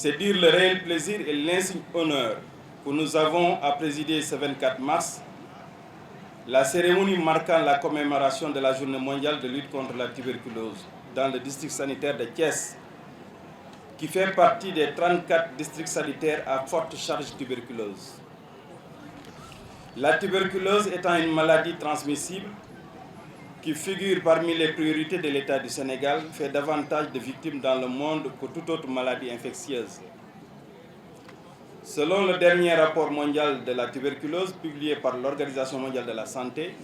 C'est dire le réel plaisir et l'insigne honneur que nous avons à présider ce 24 mars, la cérémonie marquant la commémoration de la Journée mondiale de lutte contre la tuberculose dans le district sanitaire de Thiès, qui fait partie des 34 districts sanitaires à forte charge tuberculose. La tuberculose étant une maladie transmissible qui figure parmi les priorités de l'État du Sénégal, fait davantage de victimes dans le monde que toute autre maladie infectieuse. Selon le dernier rapport mondial de la tuberculose publié par l'Organisation mondiale de la santé,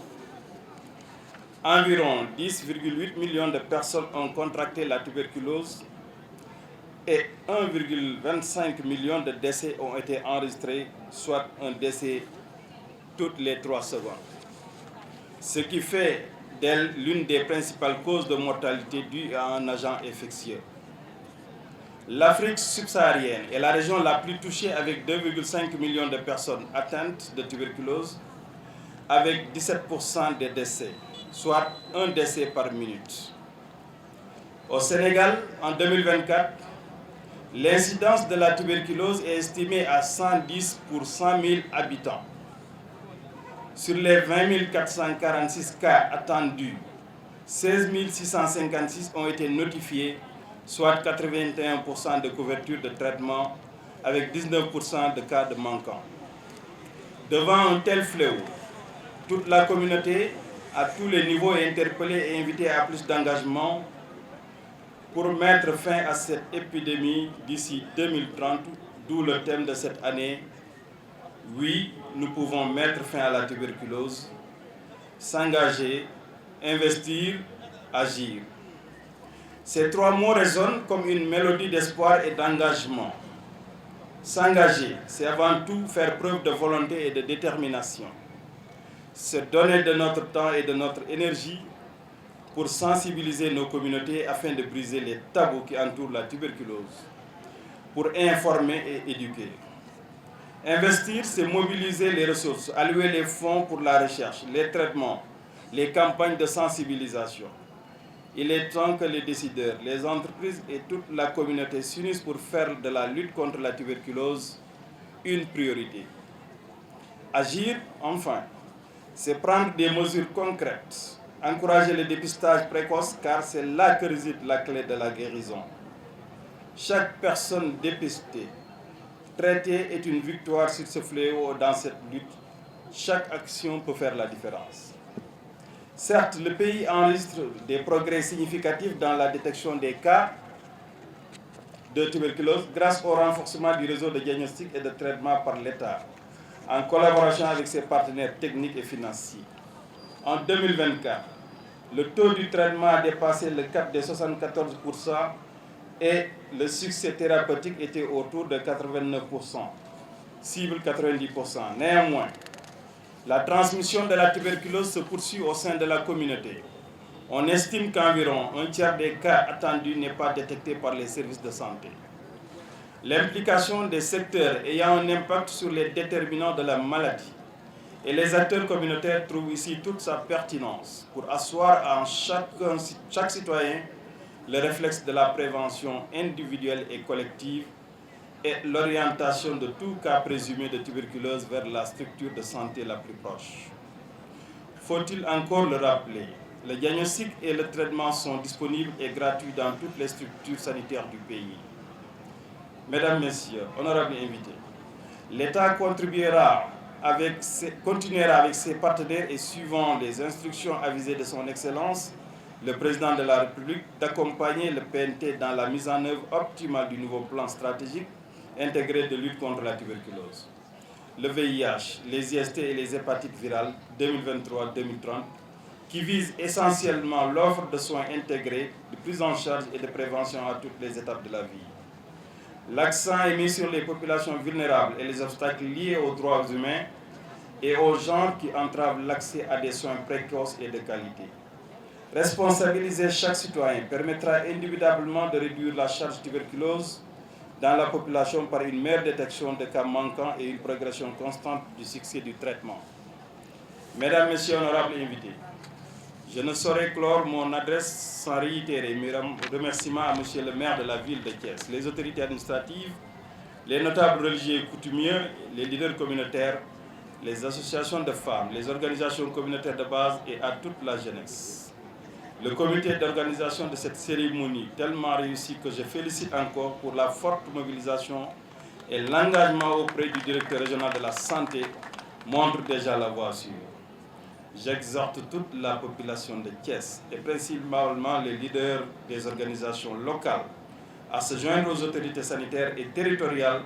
environ 10,8 millions de personnes ont contracté la tuberculose et 1,25 million de décès ont été enregistrés, soit un décès toutes les 3 secondes. Ce qui fait d'elle l'une des principales causes de mortalité due à un agent infectieux. L'Afrique subsaharienne est la région la plus touchée avec 2,5 millions de personnes atteintes de tuberculose, avec 17% des décès, soit un décès par minute. Au Sénégal, en 2024, l'incidence de la tuberculose est estimée à 110 pour 100 000 habitants. Sur les 20 446 cas attendus, 16 656 ont été notifiés, soit 81% de couverture de traitement, avec 19% de cas de manquants. Devant un tel fléau, toute la communauté, à tous les niveaux, est interpellée et invitée à plus d'engagement pour mettre fin à cette épidémie d'ici 2030, d'où le thème de cette année. Oui, nous pouvons mettre fin à la tuberculose, s'engager, investir, agir. Ces 3 mots résonnent comme une mélodie d'espoir et d'engagement. S'engager, c'est avant tout faire preuve de volonté et de détermination. Se donner de notre temps et de notre énergie pour sensibiliser nos communautés afin de briser les tabous qui entourent la tuberculose, pour informer et éduquer. Investir, c'est mobiliser les ressources, allouer les fonds pour la recherche, les traitements, les campagnes de sensibilisation. Il est temps que les décideurs, les entreprises et toute la communauté s'unissent pour faire de la lutte contre la tuberculose une priorité. Agir, enfin, c'est prendre des mesures concrètes, encourager le dépistage précoce car c'est là que réside la clé de la guérison. Chaque personne dépistée, traitée est une victoire sur ce fléau. Dans cette lutte, chaque action peut faire la différence. Certes, le pays enregistre des progrès significatifs dans la détection des cas de tuberculose grâce au renforcement du réseau de diagnostic et de traitement par l'État, en collaboration avec ses partenaires techniques et financiers. En 2024, le taux du traitement a dépassé le cap des 74% et le succès thérapeutique était autour de 89%, cible 90%. Néanmoins, la transmission de la tuberculose se poursuit au sein de la communauté. On estime qu'environ un tiers des cas attendus n'est pas détecté par les services de santé. L'implication des secteurs ayant un impact sur les déterminants de la maladie et les acteurs communautaires trouvent ici toute sa pertinence pour asseoir en chaque citoyen le réflexe de la prévention individuelle et collective et l'orientation de tout cas présumé de tuberculose vers la structure de santé la plus proche. Faut-il encore le rappeler, le diagnostic et le traitement sont disponibles et gratuits dans toutes les structures sanitaires du pays. Mesdames, Messieurs, honorables invités, l'État continuera avec ses partenaires et suivant les instructions avisées de son Excellence, le Président de la République, d'accompagner le PNT dans la mise en œuvre optimale du nouveau plan stratégique intégré de lutte contre la tuberculose. Le VIH, les IST et les hépatites virales 2023-2030, qui vise essentiellement l'offre de soins intégrés, de prise en charge et de prévention à toutes les étapes de la vie. L'accent est mis sur les populations vulnérables et les obstacles liés aux droits humains et aux genres qui entravent l'accès à des soins précoces et de qualité. Responsabiliser chaque citoyen permettra indubitablement de réduire la charge tuberculose dans la population par une meilleure détection de cas manquants et une progression constante du succès du traitement. Mesdames, Messieurs, honorables invités, je ne saurais clore mon adresse sans réitérer mes remerciements à Monsieur le maire de la ville de Thiès, les autorités administratives les notables religieux et coutumiers, les leaders communautaires, les associations de femmes, les organisations communautaires de base et à toute la jeunesse. Le comité d'organisation de cette cérémonie tellement réussie que je félicite encore pour la forte mobilisation et l'engagement auprès du directeur régional de la santé montre déjà la voie à suivre. J'exhorte toute la population de Thiès et principalement les leaders des organisations locales à se joindre aux autorités sanitaires et territoriales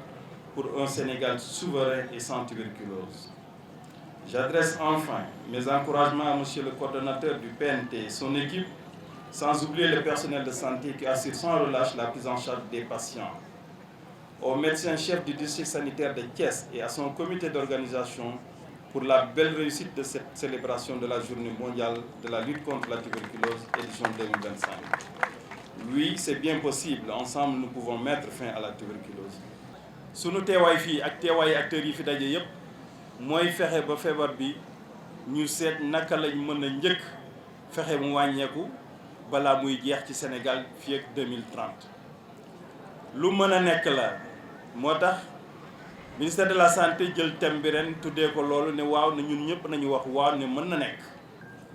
pour un Sénégal souverain et sans tuberculose. J'adresse enfin mes encouragements à monsieur le coordonnateur du PNT et son équipe, sans oublier le personnel de santé qui assure sans relâche la prise en charge des patients, au médecin-chef du district sanitaire de Thiès et à son comité d'organisation pour la belle réussite de cette célébration de la journée mondiale de la lutte contre la tuberculose édition 2025. Oui, c'est bien possible. Ensemble, nous pouvons mettre fin à la tuberculose. Sunu teewaay fii ak teewaayu acteurs yi fi daje yépp mooy fexe ba feebar bi ñu seet naka lañ mën a njëkk fexe mu wàññeeku balaa muy jeex ci Sénégal fii ak 2030. lu mën a nekk la moo tax ministère de la santé jël thème bi ren tuddee ko loolu ne waaw ne ñun ñëpp nañu wax waaw ne mën na nekk.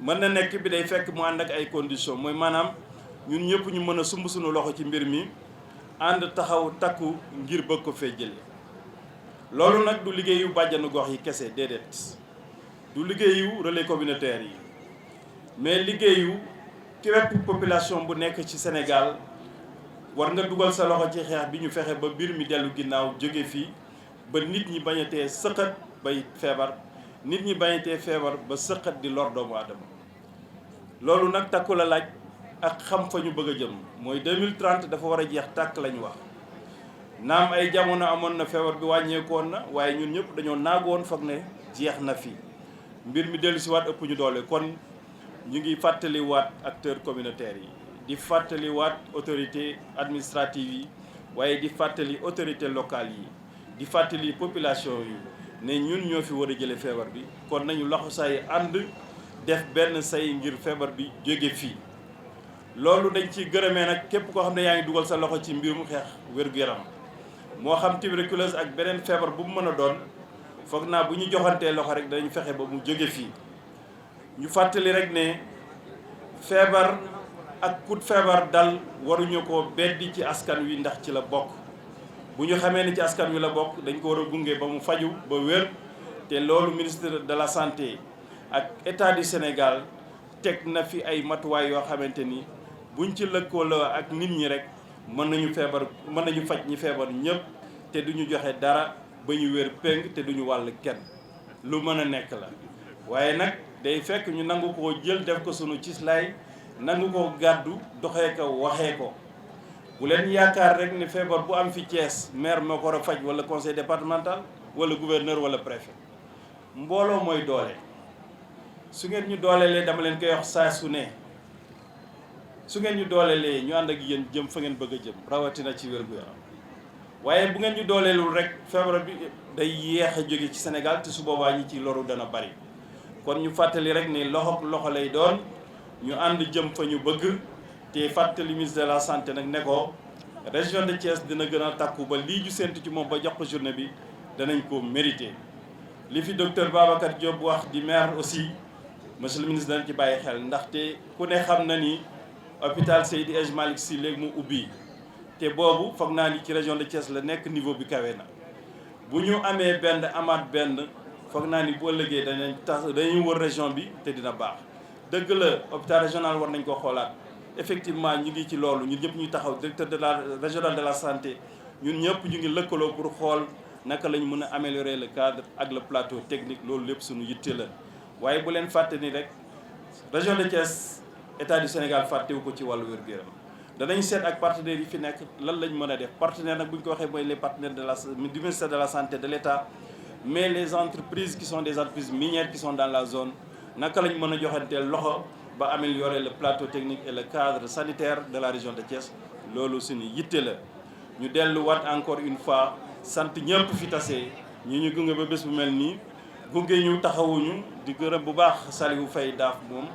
mën na nekk bi day fekk mu ànd ak ay conditions mooy maanaam ñun ñëpp ñu mën a sumb suñu loxo ci mbir mi ànd taxaw takku ngir bëgg ko fee jële loolu nag du liggéeyu bàjjanu gox yi kese déedéet du liggéeyu relais communautaire yi mais liggéeyu képp population bu nekk ci Sénégal war nga dugal sa loxo ci xeex bi ñu fexe ba mbir mi dellu ginnaaw jóge fii ba nit ñi bañatee sëqat bay feebar nit ñi bañatee feebar ba sëqat di lor doomu aadama loolu nag takku la laaj ak xam fa ñu bëgg a jëm mooy 2030 dafa war a jeex tàkk lañu wax naam ay jamono amoon na feebar bi wàññeekoon na waaye ñun ñëpp dañoo naagoon foog ne jeex na fi mbir mi dellu si waat ëpp ñu doole kon ñu ngi fàttaliwaat acteurs communautaires yi di fàttaliwaat autorités administratives yi waaye di fàttali autorités locales yi di fàttali population yi ne ñun ñoo fi war a jële feebar bi kon nañu loxo say ànd def benn say ngir feebar bi jóge fii loolu dañ ci gërëmee nag képp koo xam ne yaa ngi dugal sa loxo ci mbirum xeex wér-gu-yaram moo xam tuberculose ak beneen feebar bu mu mën a doon foog naa bu ñu joxantee loxo rek dañu fexe ba mu jóge fii ñu fàttali rek ne feebar ak kut feebar dal waruñu ko beddi ci askan wi ndax ci la bokk bu ñu xamee ne ci askan wi la bokk dañ ko war a gunge ba mu faju ba wér te loolu ministre de la santé ak état du Sénégal teg na fi ay matuwaay yoo xamante ni buñ ci lëkkaloo ak nit ñi rek mën nañu faj ñi feebar ñëpp te duñu joxe dara ba ñu wér péng te duñu wàll kenn lu mën a nekk la waaye nag day fekk ñu nangu koo jël def ko sunu cislaay nangu ko gàddu doxee ko waxee ko bu leen yaakaar rek ne feebar bu am fi Thiès maire moo ko war a faj wala conseil départemental wala gouverneur wala préfet mbooloo mooy doole su ngeen ñu dooleelee dama leen koy wax saa su ne su ngeen ñu dooleelee ñu ànd ak yéen jëm fa ngeen bëgg a jëm rawatina ci wér-gu-yaram waaye bu ngeen ñu dooleelul rek feebar bi day yéex a jóge ci Sénégal te su boobaa ñi ci loru dana bari kon ñu fàttali rek ne loxo lay doon ñu ànd jëm fa ñu bëgg te fàttali ministre de la santé nag ne ko région de Thiès dina gën a takku ba lii ju séntu ci moom ba jox ko journée bi danañ ko mérité li fi docteur Babacar Diop wax di maire aussi monsieur le ministre dana ci bàyyi xel ndaxte ku ne xam na ni hôpital Seydi Hadji Malick Sy léegi mu ubbi te boobu foog naa ni ci région de Thiès la nekk niveau bi kawe na bu ñu amee benn amaat benn foog naa ni bu ëllëgee dañuy wër région bi te dina baax dëgg la hôpital régional war nañ ko xoolaat effectivement ñu ngi ci loolu ñun ñëpp ñu taxaw directeur de la régional de la santé ñun ñëpp ñu ngi lëkkaloo pour xool naka lañ mën a améliorer le cadre ak le plateau technique loolu lépp suñu yitte la waaye bu leen fàtte ni rek région de Thiès état du Sénégal fàttewu ko ci wàllu wér-gu-yaram danañ seet ak partenaires yi fi nekk lan lañ mën a def partenaire nag bu ñu ko waxee mooy les partenaires du ministère de la santé de l'État mais les entreprises qui sont des entreprises minières qui sont dans la zone naka lañ mën a joxanteel loxo ba améliorer le plateau technique et le cadre sanitaire de la région de Thiès loolu suñu yitte la ñu delluwaat encore une fois sant ñëpp fi tasee ñu gunge ba bés bu mel nii gunge ñu taxawuñu di gërëm bu baax Saliou Faye daaf moom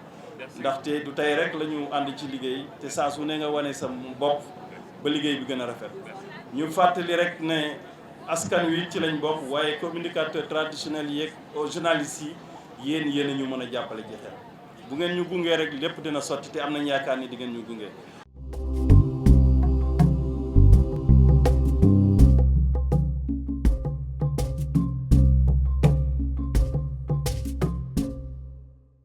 ndaxte du tey rek la ñu ànd ci liggéey te saa su ne nga wane sa bopp ba liggéey bi gën a rafet ñu fàttali rek ne askan wi ci lañ bokk waaye communicateur traditionnel yeeg journalistes yi yéen ñu mën a jàppale ci xel bu ngeen ñu gungee rek lépp dina sotti te am nañ yaakaar ni di ngeen ñu gunge